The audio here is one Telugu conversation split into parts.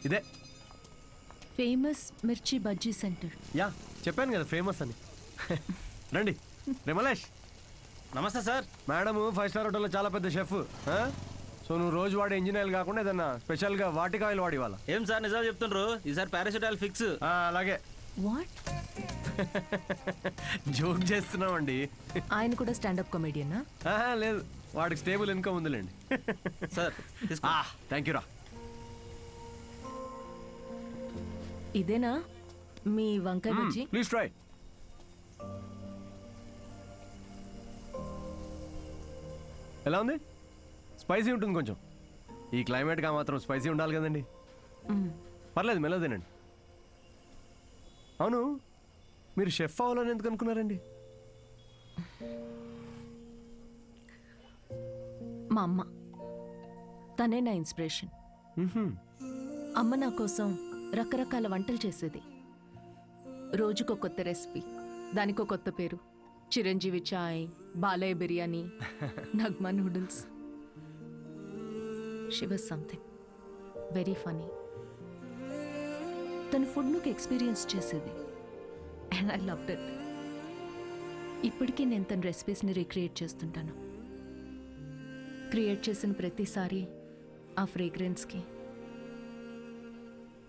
ఇదే ఫేమస్ మిర్చి బజ్జీ సెంటర్. యా చెప్పాను కదా ఫేమస్ అని. రండి రిమలేష్. నమస్తే సార్. మేడము 5 స్టార్ హోటల్లో చాలా పెద్ద షెఫ్. సో నువ్వు రోజు వాడే ఇంజిన్ ఆయిల్ కాకుండా ఏదన్నా స్పెషల్గా వాటికి ఆయిల్ వాడి ఇవ్వాలా? ఏం సార్ నిజాలు చెప్తుండ్రు? ఈసారి పారాషూట్ ఫిక్స్. అలాగే. వాట్? జోక్ చేస్తున్నామండి. ఆయన కూడా స్టాండప్ కామెడియనా? లేదు, వాడికి స్టేబుల్ ఇన్కమ్ ఉందిలేండి. సార్ థ్యాంక్ యూ రా. ఇదేనా మీ వంకాయ బజ్జీ? Please try. ఎలా ఉంది? స్పైసీ ఉంటుంది కొంచెం. ఈ క్లైమేట్గా మాత్రం స్పైసీ ఉండాలి కదండి. పర్లేదు మెల్లగా తినండి. అవును, మీరు షెఫ్ అవ్వాలని ఎందుకు అనుకున్నారండి? మా అమ్మ, తనే నా ఇన్స్పిరేషన్. అమ్మ నా కోసం రకరకాల వంటలు చేసేది. రోజుకో కొత్త రెసిపీ, దానికో కొత్త పేరు. Chiranjeevi chai, Balayya biryani, Nagma noodles. She was something very funny. తను ఫుడ్ నుకు ఎక్స్పీరియన్స్ చేసేది అండ్ ఐ లవ్డ్ ఇట్. ఇప్పటికీ నేను తన రెసిపీస్ని రీక్రియేట్ చేస్తుంటాను. క్రియేట్ చేసిన ప్రతిసారి ఆ ఫ్రేగ్రెన్స్కి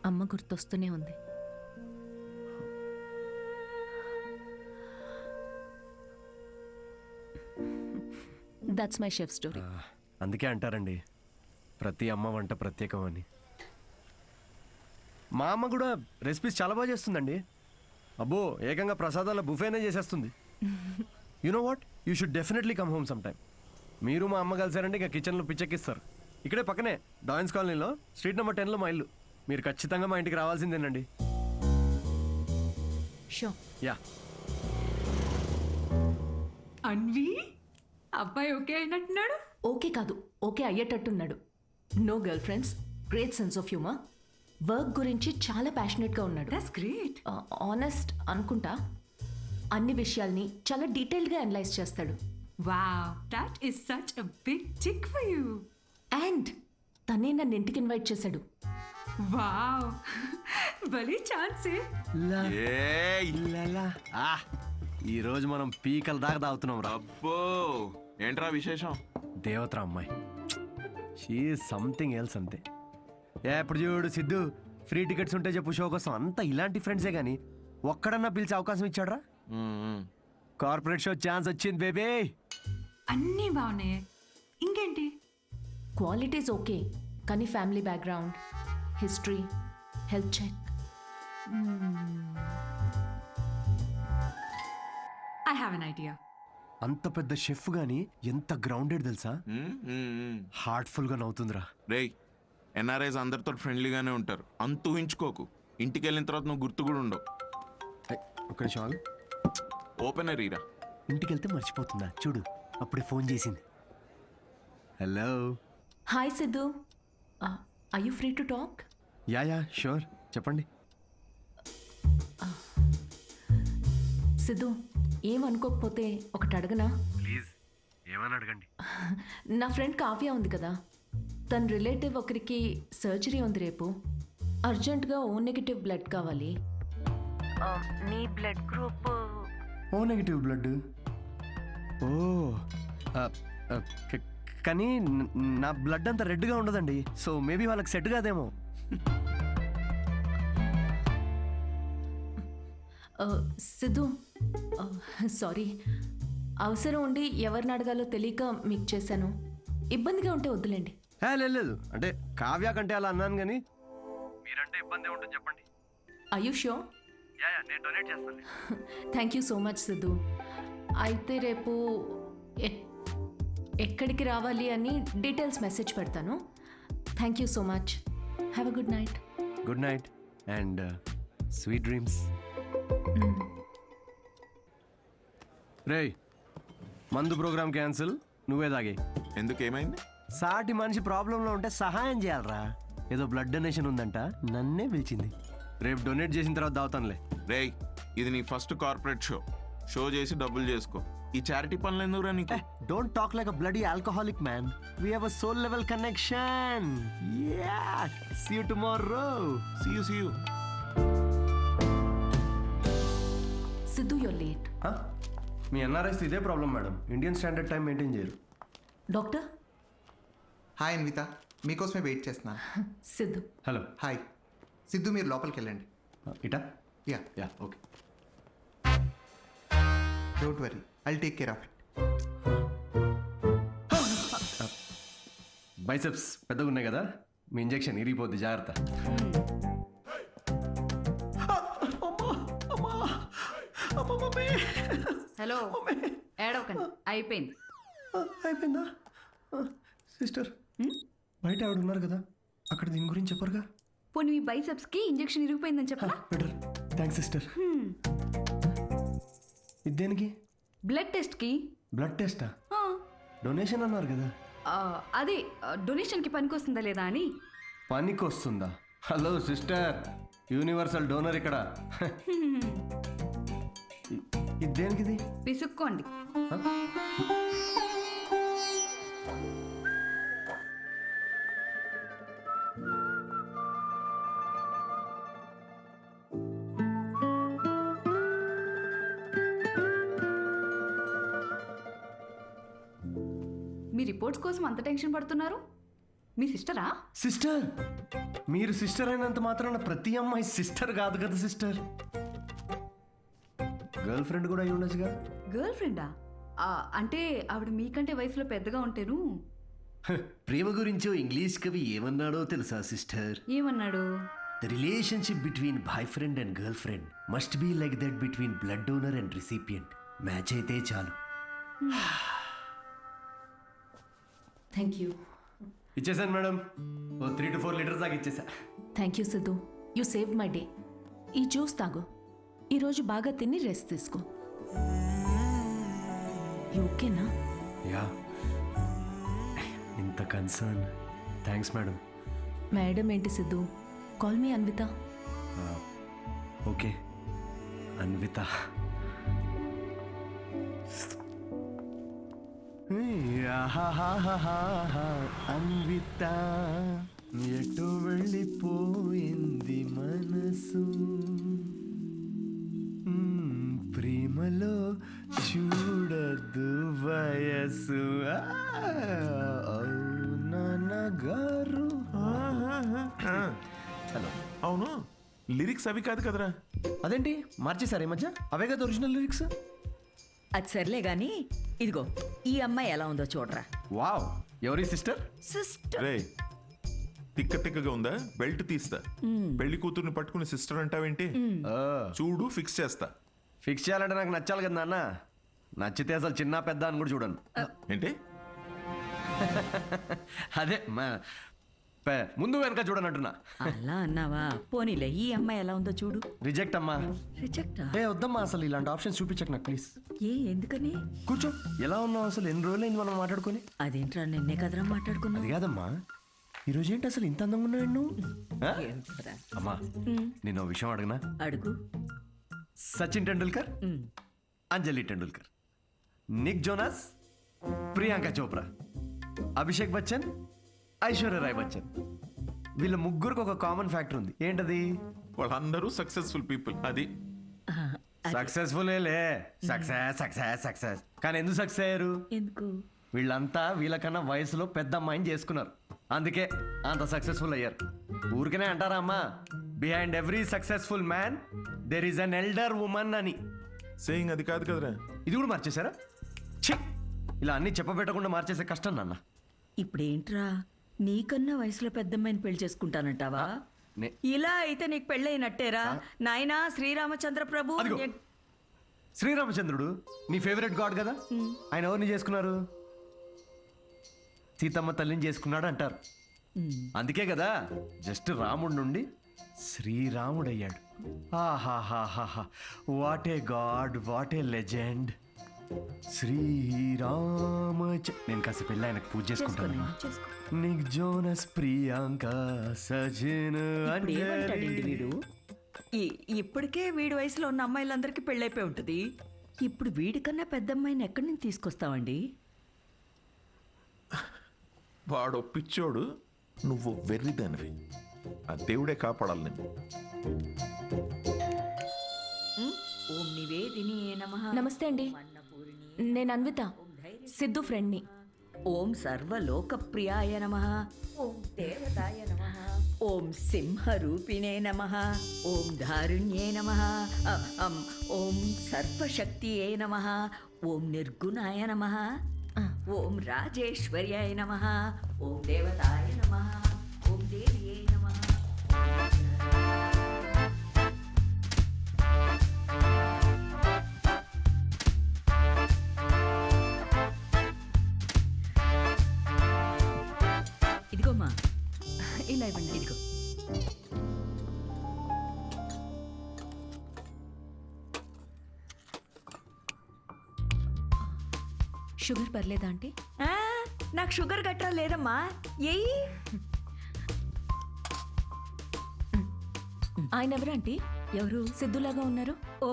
అమ్మ గుర్తొస్తూనే ఉంది. That's my chef story. అందుకే అంటారండి ప్రతి అమ్మ వంట ప్రత్యేకం అని. మా అమ్మ కూడా రెసిపీస్ చాలా బాగా చేస్తుందండి. అబ్బో, ఏకంగా ప్రసాదాల బుఫేనే చేసేస్తుంది. You know what, you should definitely come home some time. మీరు మా అమ్మ కలిసారంటే ఇక కిచెన్లో పిచ్చెక్కిస్తారు. ఇక్కడే పక్కనే డాయన్స్ కాలనీలో స్ట్రీట్ నెంబర్ 10లో మా ఇల్లు. మీరు ఖచ్చితంగా మా ఇంటికి రావాల్సిందేనండి. Show ya. అన్వి, అబ్బాయి ఓకే అయినట్టున్నాడు. ఓకే కాదు, ఓకే అయ్యేటట్టున్నాడు. No girlfriends, great sense of humour. Work గురించి చాలా ప్యాషనెట్గా ఉన్నాడు. That's great. ఆనెస్ట్ అనుకుంటా. అన్ని విషయాల్ని చాలా డీటెయిల్డ్గా అనలైజ్ చేస్తాడు. Wow, that is such a big tick for you. And తనే నన్ను ఇంటికి ఇన్వైట్ చేశాడు. వావ్, భలే ఛాన్సే. ఈ రోజు మనం పీకల దాకా తాగుతున్నాం రా. అబ్బో, ఏంట్రా విశేషం? దేవతరా అమ్మాయి, షీ సంథింగ్ ఎల్స్ అంతే. ఎప్పుడు చూడు సిద్ధు, ఫ్రీ టికెట్స్ ఉంటే చెప్పు షో కోసం. అంతా ఇలాంటి ఫ్రెండ్సే కానీ ఒక్కడన్నా పిలిచే అవకాశం ఇచ్చాడ్రా? కార్పొరేట్ షో ఛాన్స్ వచ్చింది బేబీ. అన్నీ బాగున్నాయి, ఇంకేంటి? క్వాలిటీస్ ఓకే, కానీ family background, history, health check. I have an idea. అంత పెద్ద షెఫ్ గానీ ఎంత గ్రౌండెడ్ తెలుసా? హార్ట్ఫుల్ గా నవ్వుతుందిరా. రేయ్, ఎన్ఆర్ఐస్ అందరితో ఫ్రెండ్లీగానే ఉంటారు, అంత ఊహించుకోకు. ఇంటికి వెళ్ళిన తర్వాత నువ్వు గుర్తు కూడా ఉండవు. ఒక్క నిమిషం ఆగు. ఓపెనర్ ఈరా. ఇంటికి వెళ్తే మర్చిపోతుందా చూడు, అప్పుడే ఫోన్ చేసింది. Hello. Hi Siddhu, are you free to talk? Ya sure, చెప్పండి. సిద్ధు, ఏమనుకోకపోతే ఒకటి అడగనా? ప్లీజ్, ఏమని అడగండి. నా ఫ్రెండ్ కావ్య ఉంది కదా, తన రిలేటివ్ ఒకరికి సర్జరీ ఉంది రేపు. అర్జెంటుగా ఓ నెగిటివ్ బ్లడ్ కావాలి. నీ blood group O negative blood. ఓ కానీ నా బ్లడ్ అంత రెడ్గా ఉండదండి, సో మేబీ వాళ్ళకి సెట్ కాదేమో. సిద్ధు, సారీ, అవసరం ఉండి ఎవరిని అడగాలో తెలియక మీకు చేశాను. ఇబ్బందిగా ఉంటే వద్దులేండి. లేదు, అంటే కావ్య కంటే అలా అన్నాను కానీ మీరంటే ఇబ్బంది ఉంటుంది చెప్పండి. Are you sure? నేను డొనేట్ చేస్తాను. Thank you so much Siddhu. అయితే రేపు ఎక్కడికి రావాలి అని డీటెయిల్స్ మెసేజ్ పెడతాను. Thank you so much. Have a good night. Good night and sweet dreams. రేయ్, మందు ప్రోగ్రామ్ క్యాన్సిల్, నువ్వే తాగే. ఎందుకు, ఏమైంది? సాటి మనిషి ప్రాబ్లంలో ఉంటే సహాయం చేయాలరా. ఏదో బ్లడ్ డొనేషన్ ఉందంట, నన్నే పిలిచింది. రేపు డొనేట్ చేసిన తర్వాత దావుతానులే. రేయ్, ఇది నీ ఫస్ట్ కార్పొరేట్ షో చేసి డబ్బులు చేసుకో. ఈ చారిటీ పనులు ఎందుకురా నీకు? Don't talk like a bloody alcoholic man. We have a soul level connection. See you tomorrow. See you Siddhu your late. మీ ఎన్ఆర్ఐస్ ఇదే problem madam, Indian standard time maintain చేయరు. డాక్టర్ హాయ్ అన్విత, మీకోసమే వెయిట్ చేస్తున్నాను. సిద్ధు. హలో. హాయ్ సిద్ధు, మీరు లోపలికి వెళ్ళండి. ఇటా. Ya ya okay. Don't worry, I'll take care of it. Biceps పెద్దగా ఉన్నాయి కదా, మీ ఇంజెక్షన్ ఇరిగిపోద్ది, జాగ్రత్త. హలో ఏడవకండి, అయిపోయింది. అయిపోయిందా సిస్టర్? బయట ఆవిడ ఉన్నారు కదా, అక్కడ దీని గురించి చెప్పరుగా. పోనీ మీ బైసెప్స్ కి ఇంజెక్షన్ ఇరిగిపోయిందని చెప్పరా? Better, thanks sister. ఇది దేనికి? బ్లడ్ టెస్ట్ కి. బ్లడ్ టెస్టా? డొనేషన్ అన్నారు కదా. అదే డొనేషన్ కి పనికొస్తుందా లేదా అని. పనికి వస్తుందా? హలో సిస్టర్, యూనివర్సల్ డోనర్ ఇక్కడ. ఇది దేనికి? ఇది పిసుక్కోండి. మీ రిపోర్ట్స్ కోసం అంత టెన్షన్ పడుతున్నారు? మీ సిస్టరా? సిస్టర్? మీరు సిస్టర్ అయినంత మాత్రాన ప్రతి అమ్మాయి సిస్టర్ కాదు కదా సిస్టర్. గర్ల్ ఫ్రెండ్ కూడా అయి ఉండొచ్చుగా. గర్ల్ ఫ్రెండా? అంటే ఆవిడ మీకంటే వయసులో పెద్దగా ఉంటేను. ప్రేమ గురించో ఇంగ్లీష్ కవి ఏమన్నాడో తెలుసా సిస్టర్? ఏమన్నాడు? The relationship between boyfriend and girlfriend must be like that between blood donor and recipient. Match అయితే చాలు. Thank you. ఇచ్చేసాను మేడం, 3 to 4 లీటర్స్ దాకా ఇచ్చేసా. Thank you Siddhu, you save my day. ఈ జ్యూస్ తాగు, ఈరోజు బాగా తిని రెస్ట్ తీసుకో. ఓకేనా? యా. ఇంత కన్సర్న్, థ్యాంక్స్ మేడం. మేడం ఏంటి Siddhu, call me Anvitha. Okay Anvitha. Anvitha ఎటు వెళ్ళిపోయింది మనసు, ప్రేమలో చూడదు వయసు. నాన్నగారు. హలో. అవును, లిరిక్స్ అవి కాదు కదరా. అదేంటి మార్చేశారు ఈ మధ్య? అవే కదా ఒరిజినల్ లిరిక్స్. అది సర్లే గాని ఇదిగో ఈ అమ్మాయి ఎలా ఉందో చూడరా. వావ్, ఎవరి సిస్టర్? సిస్టర్. రే తిక్కగా ఉందా? బెల్ట్ తీస్తా. పెళ్లి కూతుర్ని పట్టుకుని సిస్టర్ అంటావేంటి? చూడు ఫిక్స్ చేస్తా. ఫిక్స్ చేయాలంటే నాకు నచ్చాలి కదా నాన్న. నచ్చితే అసలు చిన్న పెద్ద అని కూడా చూడను. ఏంటి? అదే ముందు వెనక చూడనంటున్నా. అలా అన్నావా? పోనీలే, ఈ అమ్మాయి ఎలా ఉందో చూడు. రిజెక్ట్ అమ్మా. రిజెక్టా? వద్దమ్మా, అసలు ఇలాంటి ఆప్షన్స్ చూపించక నాకు ప్లీజ్. ఎందుకని? కూర్చో. ఎలా ఉన్నావు అసలు? ఎన్ని రోజులైంది మనం మాట్లాడుకొని? అదేంట్రా, నిన్నే కదరా మాట్లాడుకున్నా. అది కాదమ్మా, ఈరోజు ఏంటి అసలు ఇంత అందంగా ఉన్నావు నువ్వు? అమ్మా నేను ఓ విషయం అడగనా? అడుగు. సచిన్ టెండూల్కర్, అంజలి టెండూల్కర్, నిక్ జోనాస్, ప్రియాంక చోప్రా, అభిషేక్ బచ్చన్, ఐశ్వర్య రాయ్ బచ్చన్, వీళ్ళ ముగ్గురికి ఒక కామన్ ఫ్యాక్టర్ ఉంది. ఏంటది? వాళ్ళందరూ సక్సెస్ఫుల్ పీపుల్. అది సక్సెస్ఫుల్ సక్సెస్ సక్సెస్ సక్సెస్. కానీ ఎందుకు సక్సెస్ అయ్యారు? ఎందుకు? వీళ్ళంతా వీళ్ళకన్నా వయసులో పెద్ద అమ్మాయిని చేసుకున్నారు, అందుకే అంత సక్సెస్ఫుల్ అయ్యారు. ఊరికనే అంటారా అమ్మా, behind every successful man there is an elder woman అని. సేయింగ్ అది కాదు కదరా. ఇది కూడా మార్చేశారా? ఛీ, ఇలా అన్ని చెప్పబెట్టకుండా మార్చేసే కష్టం నాన్న. ఇప్పుడేంట్రా, నీకన్నా వయసులో పెద్దమ్మాయిని పెళ్లి చేసుకుంటానంటావా? ఇలా అయితే నీకు పెళ్ళైనట్టేరా నాయనా. శ్రీరామచంద్ర ప్రభు. అదిగో, శ్రీరామచంద్రుడు నీ ఫేవరెట్ గాడ్ కదా, ఆయన ఎవరిని చేసుకున్నారు? సీతమ్మ తల్లిని చేసుకున్నాడు అంటారు. అందుకే కదా జస్ట్ రాముడి నుండి శ్రీరాముడు అయ్యాడు. ఆహాహాహా, what a god, what a legend. Srirama. నేను కాస్త పెళ్ళి ఆయనకు పూజ చేసుకుంటాను. నిక్ జోనస్, ప్రియాంక, సజిన్, ఏమంటాడండి వీడు? ఇప్పటికే వీడి వయసులో ఉన్న అమ్మాయిలందరికీ పెళ్ళైపోయి ఉంటుంది. ఇప్పుడు వీడికన్నా పెద్ద అమ్మాయిని ఎక్కడి నుంచి తీసుకొస్తావండి? వాడు పిచ్చోడు, నువ్వు వెర్రిదానివి. ఆ దేవుడే కాపాడాలి నేను. ఓం నివేదిని నమః. నమస్తే అండి, నేను అన్విత, సిద్ధు ఫ్రెండ్ని. ఓం సర్వలోకప్రియాయ నమః. ఓం దేవతాయ నమః. ఓం సింహరూపిణే నమః. ఓం ధారుణ్యే నమః. ఓం సర్వశక్తియే నమః. ఓం నిర్గుణాయ నమః. ఓం రాజేశ్వర్యాయ నమః. ఓం దేవతాయ నమః. ఓం దేవ్యే నమః. ఇదిగోమ్మా, ఇలా ఇవ్వండి. ఇదిగో. షుగర్ పర్లేదా ఆంటీ? ఆ, నాకు షుగర్ గట్రా లేదమ్మా. ఏయ్, ఆయన ఎవరు ఆంటీ? ఎవరు? సిద్ధులాగా ఉన్నారు. ఓ,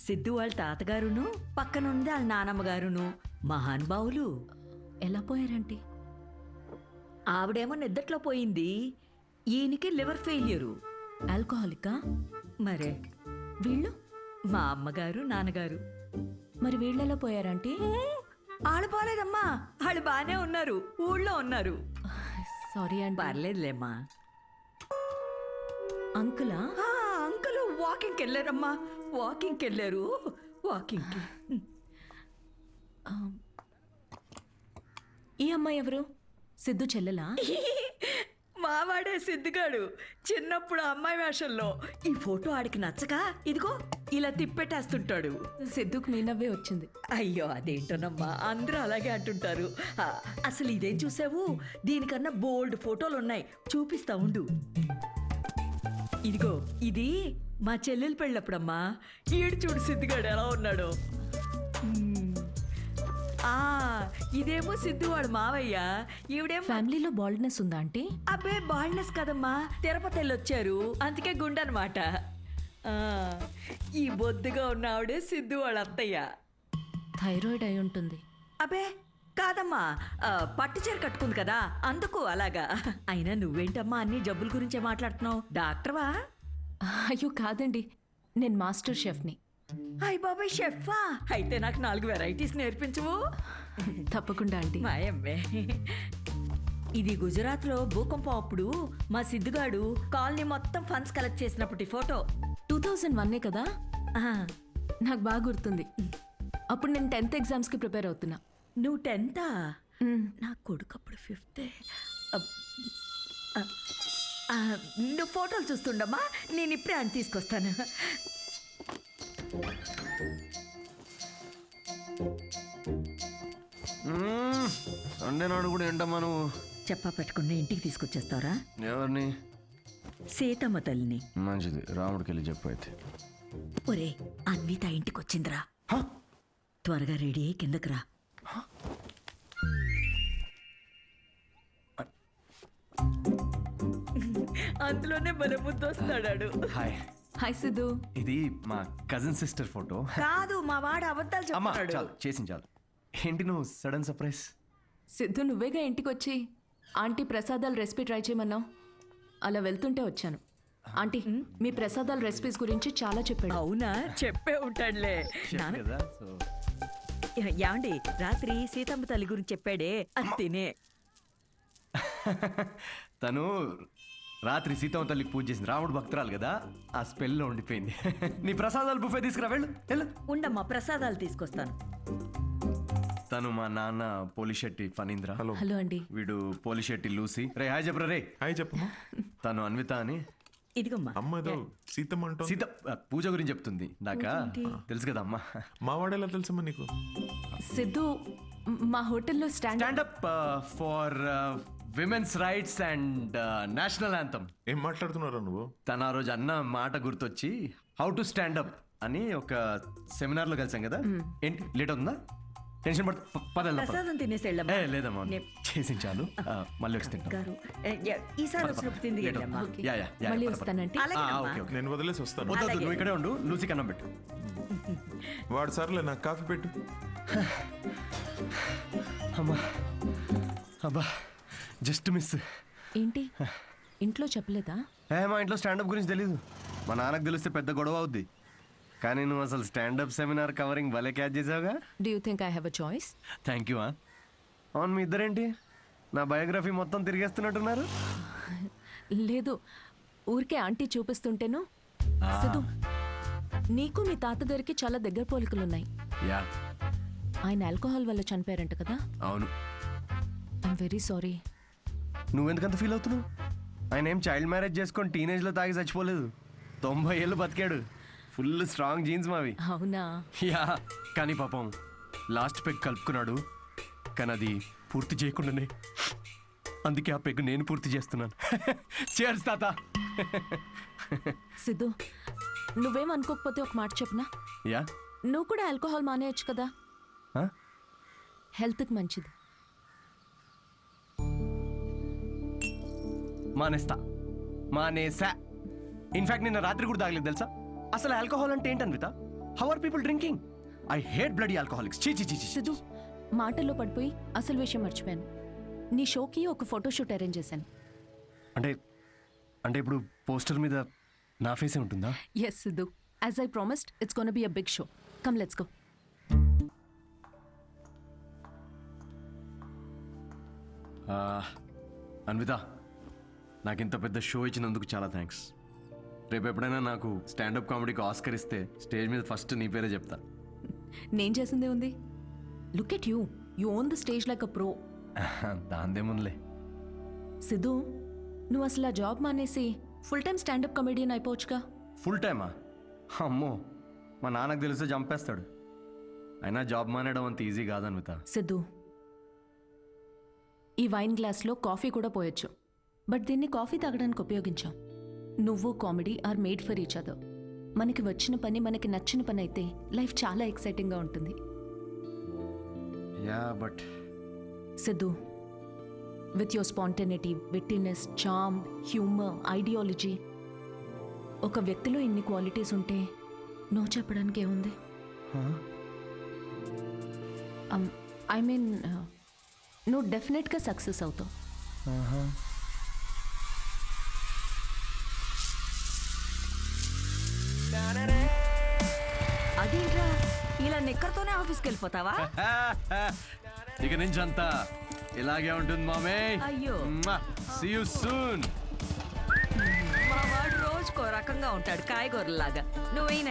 సిద్ధు వాళ్ళ తాతగారును, పక్కనుంది వాళ్ళ నానమ్మగారును, మహానుభావులు. ఎలా పోయారంటీ? ఆవిడేమో నిద్దట్లో పోయింది, ఈయనకి లివర్ ఫెయిల్యూరు. ఆల్కహాలికా? మరే వీళ్ళు? మా అమ్మగారు నాన్నగారు. మరి వీళ్ళు ఎలా పోయారంటీ? వాళ్ళు పోలేదమ్మా, వాళ్ళు బాగానే ఉన్నారు, ఊళ్ళో ఉన్నారు. సారీ అండి. పర్లేదులేమ్మా. అంకులా? ఆ, అంకుల్ వాకింగ్కి వెళ్ళారమ్మా, వాకింగ్కి వెళ్ళారు, వాకింగ్కి. ఈ అమ్మాయి ఎవరు? సిద్ధు చెల్లెలా? మావాడే సిద్ధిగాడు, చిన్నప్పుడు అమ్మాయి వేషంలో. ఈ ఫోటో ఆడికి నచ్చక ఇదిగో ఇలా తిప్పెట్టేస్తుంటాడు. సిద్ధుకు మీ నవ్వే వచ్చింది. అయ్యో అదేంటోనమ్మా, అందరూ అలాగే అంటుంటారు. అసలు ఇదేం చూసావు, దీనికన్నా బోల్డ్ ఫోటోలు ఉన్నాయి, చూపిస్తా ఉండు. ఇదిగో ఇది మా చెల్లెలు పెళ్ళప్పుడమ్మా. ఈడు చూడు సిద్ధిగాడు ఎలా ఉన్నాడో. ఆ, ఇదేమో సిద్ధు వాడు మావయ్య, ఈవిడేమో. ఫ్యామిలీలో బాల్డ్నెస్ ఉందా ఆంటీ? అబ్బే బాల్నెస్ కదమ్మా, తిరుపతి వెళ్ళొచ్చారు, అందుకే గుండనమాట. ఈ బొద్దుగా ఉన్న ఆవిడే సిద్ధు వాళ్ళ అత్తయ్య. థైరాయిడ్ అయి ఉంటుంది. అబ్బే కాదమ్మా, పట్టు చీర కట్టుకుంది కదా అందుకు అలాగా. అయినా నువ్వేంటమ్మా అన్ని జబ్బుల గురించే మాట్లాడుతున్నావు, డాక్టర్వా? అయ్యో కాదండి, నేను మాస్టర్ షెఫ్ని. అయ్ బాబాయ్ షెఫా, అయితే నాకు 4 వెరైటీస్ నేర్పించవు? తప్పకుండా ఆంటీ. మాయమ్మే. ఇది గుజరాత్లో భూకంపం అప్పుడు మా సిద్ధుగాడు కాలనీ మొత్తం ఫండ్స్ కలెక్ట్ చేసినప్పటి ఫోటో. 2001 కదా? ఆ, నాకు బాగా గుర్తుంది. అప్పుడు నేను 10th ఎగ్జామ్స్కి ప్రిపేర్ అవుతున్నా. నువ్వు 10th? మ్, నా కొడుకు అప్పుడు 5th. నువ్వు ఫోటోలు చూస్తుండమ్మా, నేను ఇప్పుడే అని తీసుకొస్తాను. సండే నాడు కూడా ఏంటమ్మా నువ్వు? చెప్పా పెట్టకుండా ఇంటికి తీసుకొచ్చేస్తారా? ఎవరిని? సీతమ్మ తల్లిని. మంచిది, రాముడికి వెళ్ళి చెప్పు అయితే. ఒరే, అన్విత ఇంటికి వచ్చిందిరా, త్వరగా రెడీ అయ్యి కిందకి రా. అందులోనే బలముద్దు వస్తాడాడు. హాయ్. హాయ్ సిద్ధు. ఇది మా కజిన్ సిస్టర్ ఫోటో. కాదు, మా వాడు అబద్ధాలు అమ్మా చెప్తాడు. చాలు, చేసింది చాలు. ఏంటి నువ్వు సడన్ సర్ప్రైజ్? సిద్ధు నువ్వేగా ఇంటికి వచ్చి ఆంటీ ప్రసాదాల రెసిపీ ట్రై చేయమన్నావు, అలా వెళ్తుంటే వచ్చాను. ఆంటీ మీ ప్రసాదాల రెసిపీస్ గురించి చాలా చెప్పాడు. అవునా, చెప్పే ఉంటాడులే. నాన్న కదా సో యాండి రాత్రి సీతమ్మ తల్లి గురించి చెప్పాడే, అది తినే. తను రాత్రి సీతమ్మ తల్లికి పూజ చేసింది, రాముడు భక్తురాలు కదా, ఆ స్పెల్లో ఉండిపోయింది. నీ ప్రసాదాలు బుఫే తీసుకురా, వెళ్ళు వెళ్ళు. ఉండమ్మా, ప్రసాదాలు తీసుకొస్తాను. తను మా నాన్న పోలిశెట్టి ఫణీంద్ర. హలో. హలో అండి. వీడు పోలిశెట్టి లూసి. రే హాయ్ చెప్పరా రే. హాయ్ చెప్పమ్మా. తను అన్విత అని. ఇదిగమ్మా. అమ్మ ఏదో సీతమ్మ అంటో. సీత పూజ గురించి చెప్తుంది. నాకా తెలుసు కదా అమ్మా. మా వాడేలా తెలుసమ్మా నీకు? సిద్ధు మా హోటల్లో stand up for women's rights and national anthem. ఏం మాట్లాడుతున్నారా నువ్వు? తను ఆ రోజు అన్న మాట గుర్తొచ్చి హౌ టు స్టాండప్ అని ఒక సెమినార్ లో కలిసాం కదా. ఏంటి లేట్ అవుతుందా? టెన్షన్ పడతా. ప్రసాదం తినేసి వెళ్ళమ్మా. లేదమ్మా, చేసి చాలు. మళ్ళీ వచ్చి తింటాం. గారు, ఈసారి వచ్చినప్పుడు తింది వెళ్ళమ్మా. యా, యా, యా, మళ్ళీ పద, పద. వస్తానంటే. అలాగేనమ్మా. Okay, okay. నేను వదిలేసి వస్తాను. వద్దు, వద్దు, అలాగే. నువ్వు ఇక్కడే ఉండు, లూసి కన్నం పెట్టు. వాడు సర్లే, నాకు కాఫీ పెట్టు. అమ్మా, అబ్బా, జస్ట్ మిస్. ఏంటి? ఇంట్లో చెప్పలేదా? మా ఇంట్లో స్టాండప్ గురించి తెలీదు. మా నాన్నకు తెలిస్తే పెద్ద గొడవ అవుద్ది. కానీ నువ్వు అసలు స్టాండప్ సెమినార్ కవరింగ్ భలే క్యాచ్ చేసావుగా. Do you think I have a choice? Thank you. అవును, మీ ఇద్దరేంటి నా బయోగ్రఫీ మొత్తం తిరిగేస్తున్నట్టున్నారు? లేదు, ఊరికే ఆంటీ చూపిస్తుంటేను. సిద్ధు, నీకు మీ తాతగారికి చాలా దగ్గర పోలికలున్నాయి. యా, ఆయన ఆల్కహాల్ వల్ల చనిపోయారంట కదా? అవును. I'm very sorry. నువ్వెందుకంత ఫీల్ అవుతున్నావు? ఆయన ఏం చైల్డ్ మ్యారేజ్ చేసుకొని టీనేజ్లో తాగి చచ్చిపోలేదు. 90 ఏళ్ళు బతికాడు. ఫుల్ స్ట్రాంగ్ జీన్స్ మావి. అవునా? యా, కానీ పాపం లాస్ట్ పెగ్ కలుపుకున్నాడు. కానీ అది పూర్తి చేయకుండానే, అందుకే ఆ పెగ్ నేను పూర్తి చేస్తున్నాను. చేర్స్ తాత. సిద్ధు, నువ్వేం అనుకోకపోతే ఒక మాట చెప్పనా? యా. నువ్వు కూడా ఆల్కహాల్ మానేయచ్చు కదా, హెల్త్కి మంచిది. మానేసా. ఇన్ఫాక్ట్ నిన్న రాత్రి కూడా తాగలేదు తెలుసా. అసలు ఆల్కహాల్ అంటే ఏంటన్విత? How are people drinking? I hate bloody alcoholics. చీ చీ చీ. సిద్ధు, మాటల్లో పడిపోయి అసలు విషయం మర్చిపోయాను. నీ షోకి ఒక ఫోటోషూట్ అరేంజ్ చేశాను. అంటే అంటే ఇప్పుడు పోస్టర్ మీద నా ఫేసే ఉంటుందా? Yes Siddhu, as I promised, it's gonna be a big show. Come let's go. Anvitha, నాకు ఇంత పెద్ద షో ఇచ్చినందుకు చాలా థ్యాంక్స్. రేపు ఎప్పుడైనా నాకు స్టాండప్ కామెడీకి ఆస్కర్ ఇస్తే స్టేజ్ మీద ఫస్ట్ నీ పేరే చెప్తా. నేను చేసిందే ఉంది. Look at you, you own the stage like a pro. దాందేముందిలే. సిద్ధు, నువ్వు అసలు ఆ జాబ్ మానేసి ఫుల్ టైం స్టాండప్ కమెడియన్ అయిపోవచ్చుగా. ఫుల్ టైమా? అమ్మో, మా నాన్నకు తెలిస్తే చంపేస్తాడు. అయినా జాబ్ మానేయడం అంత ఈజీ కాదన్విత. సిద్ధు, ఈ వైన్ గ్లాస్లో కాఫీ కూడా పోయొచ్చు, బట్ దీన్ని కాఫీ తాగడానికి ఉపయోగించాం. నువ్వు comedy are made for each other. మనకి వచ్చిన పని మనకి నచ్చిన పని అయితే లైఫ్ చాలా ఎక్సైటింగ్గా ఉంటుంది. Yeah, but Siddhu, with your spontaneity, wittiness, charm, humour, ideology, ఒక వ్యక్తిలో ఇన్ని క్వాలిటీస్ ఉంటే నో చెప్పడానికి ఏముంది? ఐ మీన్, నువ్వు డెఫినెట్గా సక్సెస్ అవుతావు. అదేంట్రా, ఇలా నిక్కర్తోనే ఆఫీస్కి వెళ్ళిపోతావా? ఇక నుంచి అంతా ఇలాగే ఉంటుంది మామే. అయ్యో. See you soon. మా వాడు రోజుకో రకంగా ఉంటాడు, కాయగూరలాగా. నువ్వైనా